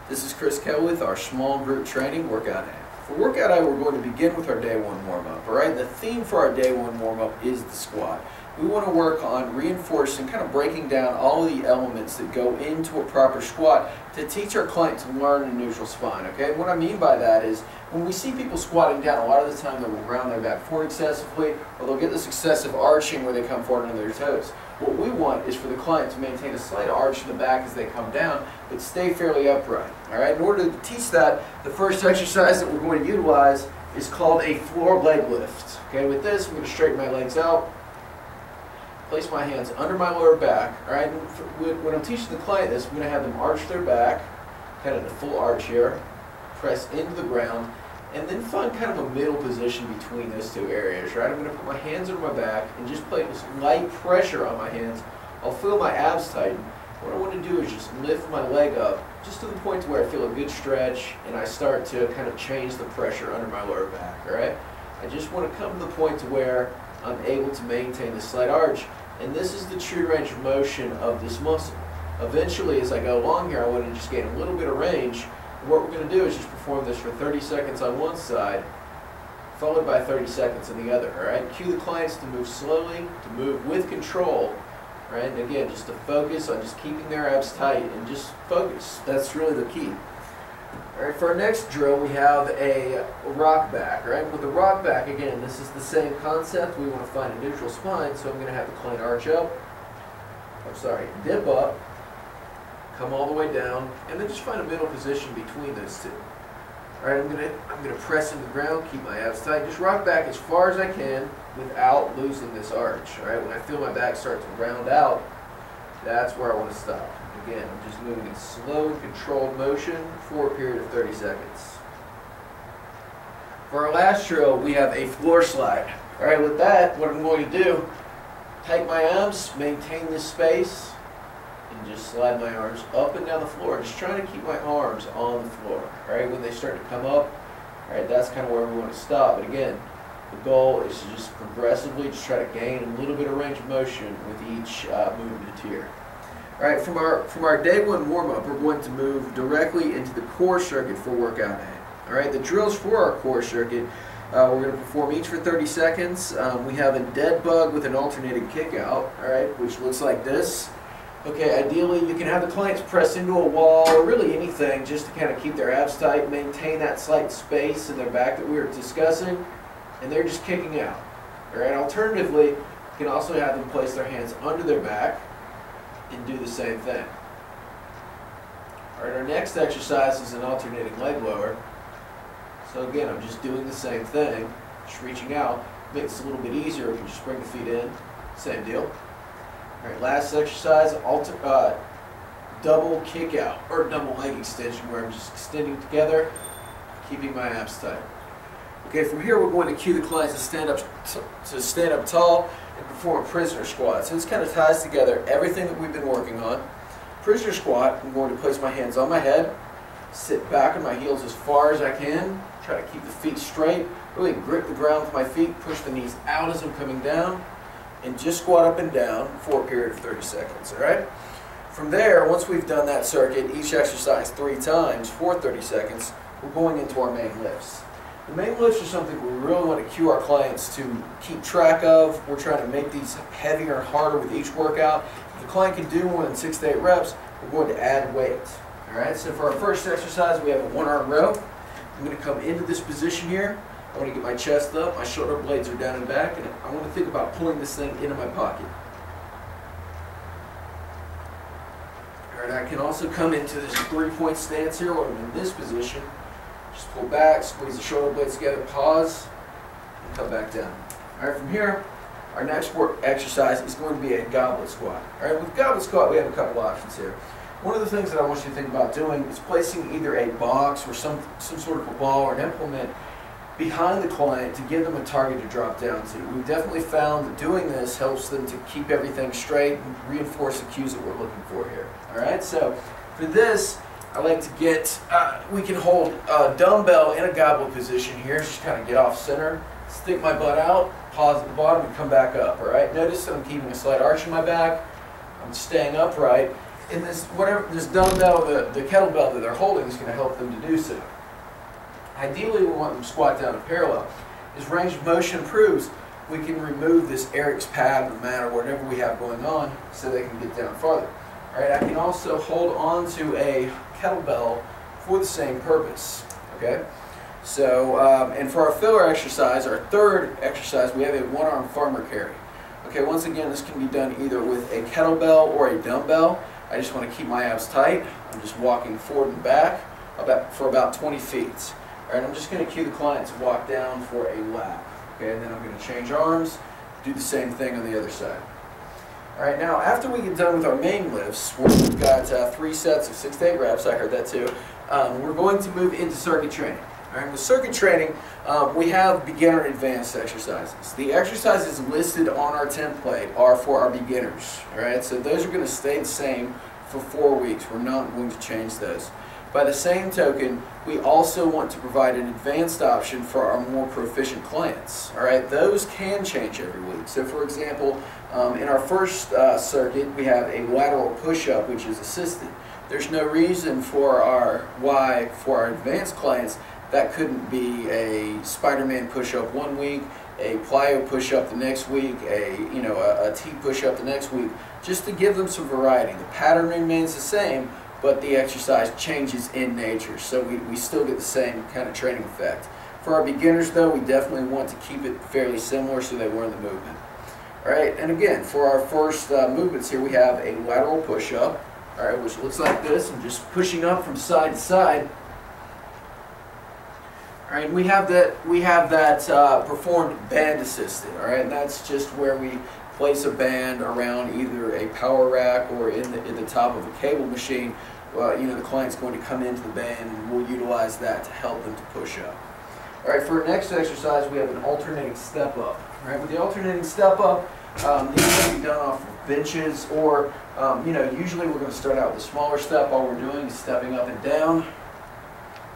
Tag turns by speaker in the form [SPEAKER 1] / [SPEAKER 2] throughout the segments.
[SPEAKER 1] This is Chris Kell with our small group training workout A. For workout A, we're going to begin with our day one warm-up. Alright, the theme for our day one warm-up is the squat. We want to work on reinforcing, kind of breaking down all of the elements that go into a proper squat to teach our client to learn a neutral spine. Okay, and what I mean by that is when we see people squatting down, a lot of the time they will round their back forward excessively, or they'll get this excessive arching where they come forward under their toes. What we want is for the client to maintain a slight arch in the back as they come down, but stay fairly upright. All right. In order to teach that, the first exercise that we're going to utilize is called a floor leg lift. Okay. With this, I'm going to straighten my legs out, place my hands under my lower back. All right. When I'm teaching the client this, I'm going to have them arch their back, kind of the full arch here, press into the ground, and then find kind of a middle position between those two areas, right? I'm going to put my hands under my back and just place light pressure on my hands. I'll feel my abs tighten. What I want to do is just lift my leg up just to the point to where I feel a good stretch and I start to kind of change the pressure under my lower back, all right? I just want to come to the point to where I'm able to maintain the slight arch, and this is the true range of motion of this muscle. Eventually, as I go along here, I want to just gain a little bit of range. What we're going to do is just perform this for 30 seconds on one side, followed by 30 seconds on the other. All right. Cue the clients to move slowly, to move with control. All right. And again, just to focus on just keeping their abs tight and just focus. That's really the key. All right. For our next drill, we have a rock back. All right. With the rock back, again, this is the same concept. We want to find a neutral spine, so I'm going to have the client arch up. Dip up. Come all the way down, and then just find a middle position between those two. All right, I'm gonna press into the ground, keep my abs tight, just rock back as far as I can without losing this arch. All right, when I feel my back start to round out, that's where I want to stop. Again, I'm just moving in slow and controlled motion for a period of 30 seconds. For our last drill, we have a floor slide. All right, with that, what I'm going to do, tighten my abs, maintain this space, and just slide my arms up and down the floor, just trying to keep my arms on the floor. All right, when they start to come up, all right, that's kind of where we want to stop. But again, the goal is to just progressively just try to gain a little bit of range of motion with each movement here. All right, from our day one warm-up, we're going to move directly into the core circuit for workout A. All right, the drills for our core circuit, we're going to perform each for 30 seconds. We have a dead bug with an alternating kick out, all right, which looks like this. Okay, ideally you can have the clients press into a wall or really anything just to kind of keep their abs tight, maintain that slight space in their back that we were discussing, and they're just kicking out. All right, alternatively, you can also have them place their hands under their back and do the same thing. All right, our next exercise is an alternating leg lower. So again, I'm just doing the same thing, just reaching out. Makes it a little bit easier if you just bring the feet in, same deal. All right, last exercise, double kick out or double leg extension, where I'm just extending together, keeping my abs tight. Okay, from here we're going to cue the clients to stand up tall and perform a prisoner squat. So this kind of ties together everything that we've been working on. Prisoner squat, I'm going to place my hands on my head, sit back on my heels as far as I can, try to keep the feet straight, really grip the ground with my feet, push the knees out as I'm coming down, and just squat up and down for a period of 30 seconds, all right? From there, once we've done that circuit, each exercise 3 times for 30 seconds, we're going into our main lifts. The main lifts are something we really want to cue our clients to keep track of. We're trying to make these heavier and harder with each workout. If the client can do more than 6 to 8 reps, we're going to add weight, all right? So for our first exercise, we have a 1-arm row. I'm going to come into this position here. I want to get my chest up, my shoulder blades are down and back, and I want to think about pulling this thing into my pocket. Alright, I can also come into this 3-point stance here where I'm in this position. Just pull back, squeeze the shoulder blades together, pause, and come back down. Alright, from here, our next exercise is going to be a goblet squat. Alright, with goblet squat, we have a couple options here. One of the things that I want you to think about doing is placing either a box or some sort of a ball or an implement behind the client to give them a target to drop down to. We've definitely found that doing this helps them to keep everything straight and reinforce the cues that we're looking for here. All right, so for this, I like to get, we can hold a dumbbell in a goblet position here, just kind of get off center, stick my butt out, pause at the bottom, and come back up. All right, notice that I'm keeping a slight arch in my back, I'm staying upright, in this whatever this dumbbell, the kettlebell that they're holding is going to help them to do so. Ideally, we want them to squat down to parallel. As range of motion improves, we can remove this Eric's pad or the mat or whatever we have going on so they can get down farther. All right, I can also hold on to a kettlebell for the same purpose. Okay, so and for our filler exercise, our third exercise, we have a one-arm farmer carry. Okay, once again, this can be done either with a kettlebell or a dumbbell. I just want to keep my abs tight. I'm just walking forward and back for about 20 feet. All right, I'm just going to cue the client to walk down for a lap. Okay, and then I'm going to change arms, do the same thing on the other side. All right, now after we get done with our main lifts, where we've got 3 sets of 6 to 8 reps, I heard that too, we're going to move into circuit training. All right, with circuit training, we have beginner and advanced exercises. The exercises listed on our template are for our beginners. All right, so those are going to stay the same for 4 weeks. We're not going to change those. By the same token, we also want to provide an advanced option for our more proficient clients. All right, those can change every week. So, for example, in our first circuit, we have a lateral push-up, which is assisted. There's no reason for our advanced clients that couldn't be a Spider-Man push-up one week, a plyo push-up the next week, a T push-up the next week, just to give them some variety. The pattern remains the same, but the exercise changes in nature, so we still get the same kind of training effect. For our beginners, though, we definitely want to keep it fairly similar so they learn the movement. All right, and again, for our first movements here, we have a lateral push-up, all right, which looks like this. I'm just pushing up from side to side. All right, we have that performed band assisted. All right, and that's just where we place a band around either a power rack or in the top of a cable machine. The client's going to come into the band, and we'll utilize that to help them to push up. All right, for our next exercise, we have an alternating step up. All right, with the alternating step up, these can be done off of benches, or usually we're going to start out with a smaller step. All we're doing is stepping up and down.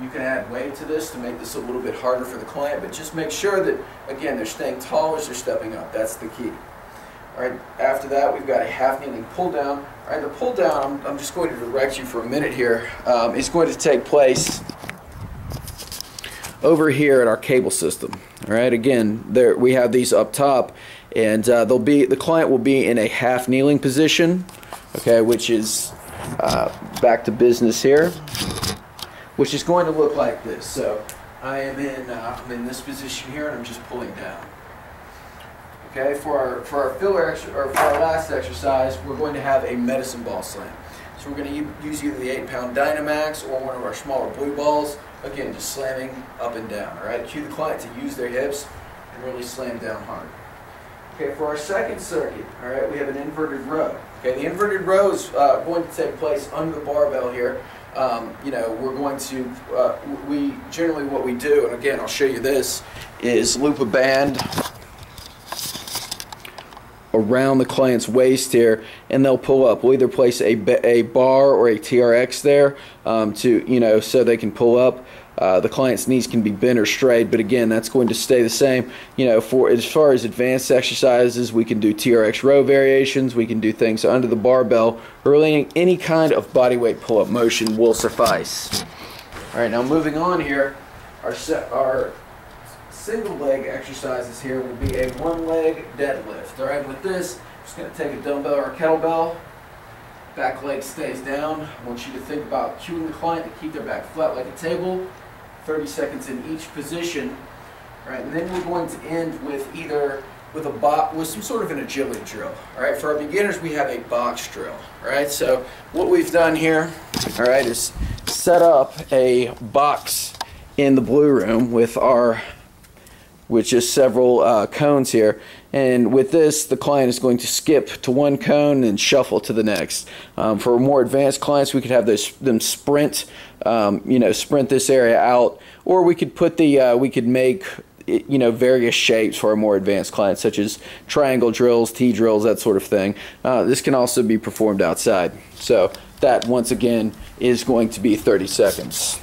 [SPEAKER 1] You can add weight to this to make this a little bit harder for the client, but just make sure that, again, they're staying tall as they're stepping up. That's the key. All right, after that, we've got a half kneeling pull down. All right, the pull down, I'm just going to direct you for a minute here. It's going to take place over here at our cable system. All right, again, we have these up top, and the client will be in a half kneeling position, okay, which is back to business here, which is going to look like this. So I am I'm in this position here, and I'm just pulling down. Okay, for our filler or for our last exercise, we're going to have a medicine ball slam. So we're going to use either the 8-pound Dynamax or one of our smaller blue balls. Again, just slamming up and down. All right, cue the client to use their hips and really slam down hard. Okay, for our second circuit, all right, we have an inverted row. Okay, the inverted row is going to take place under the barbell here. We're going to we generally what we do, and again, I'll show you this, is loop a band around the client's waist here, and they'll pull up. We'll either place a bar or a TRX there so they can pull up. The client's knees can be bent or straight, but again, that's going to stay the same. For as far as advanced exercises, we can do TRX row variations. We can do things under the barbell, or really any kind of body weight pull-up motion will suffice. All right, now moving on here, our single leg exercises here will be a one-leg deadlift. All right, with this, I'm just going to take a dumbbell or a kettlebell. Back leg stays down. I want you to think about cueing the client to keep their back flat like a table. 30 seconds in each position. All right, and then we're going to end with with some sort of an agility drill. All right, for our beginners, we have a box drill. All right, so what we've done here, all right, is set up a box in the blue room with just several cones here, and with this, the client is going to skip to one cone and shuffle to the next. For more advanced clients, we could have them sprint, sprint this area out, or we could make various shapes for our more advanced clients, such as triangle drills, T drills, that sort of thing. This can also be performed outside. So that, once again, is going to be 30 seconds.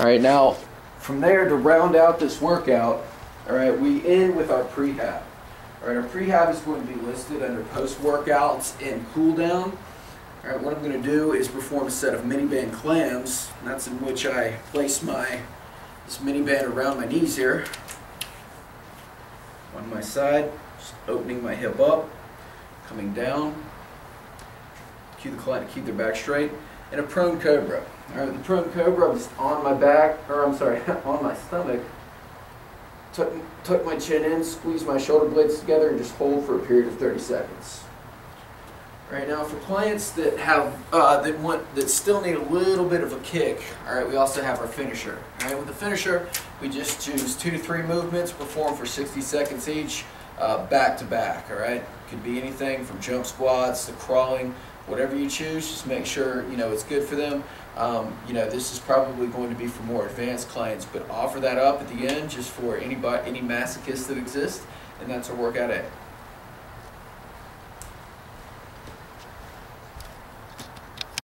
[SPEAKER 1] All right, now from there, to round out this workout, all right, we end with our prehab. All right, our prehab is going to be listed under post-workouts and cool-down. All right, what I'm going to do is perform a set of mini band clams. And that's in which I place this mini band around my knees here. On my side, just opening my hip up, coming down. Cue the client to keep their back straight. And a prone cobra. All right, the prone cobra, I'm just on my back, or I'm sorry, on my stomach. Tuck my chin in, squeeze my shoulder blades together, and just hold for a period of 30 seconds. All right, now for clients that have that still need a little bit of a kick, all right, we also have our finisher. All right, with the finisher, we just choose 2 to 3 movements, perform for 60 seconds each, back to back. All right, could be anything from jump squats to crawling, whatever you choose. Just make sure it's good for them. This is probably going to be for more advanced clients, but offer that up at the end just for any masochists that exist, and that's our workout A.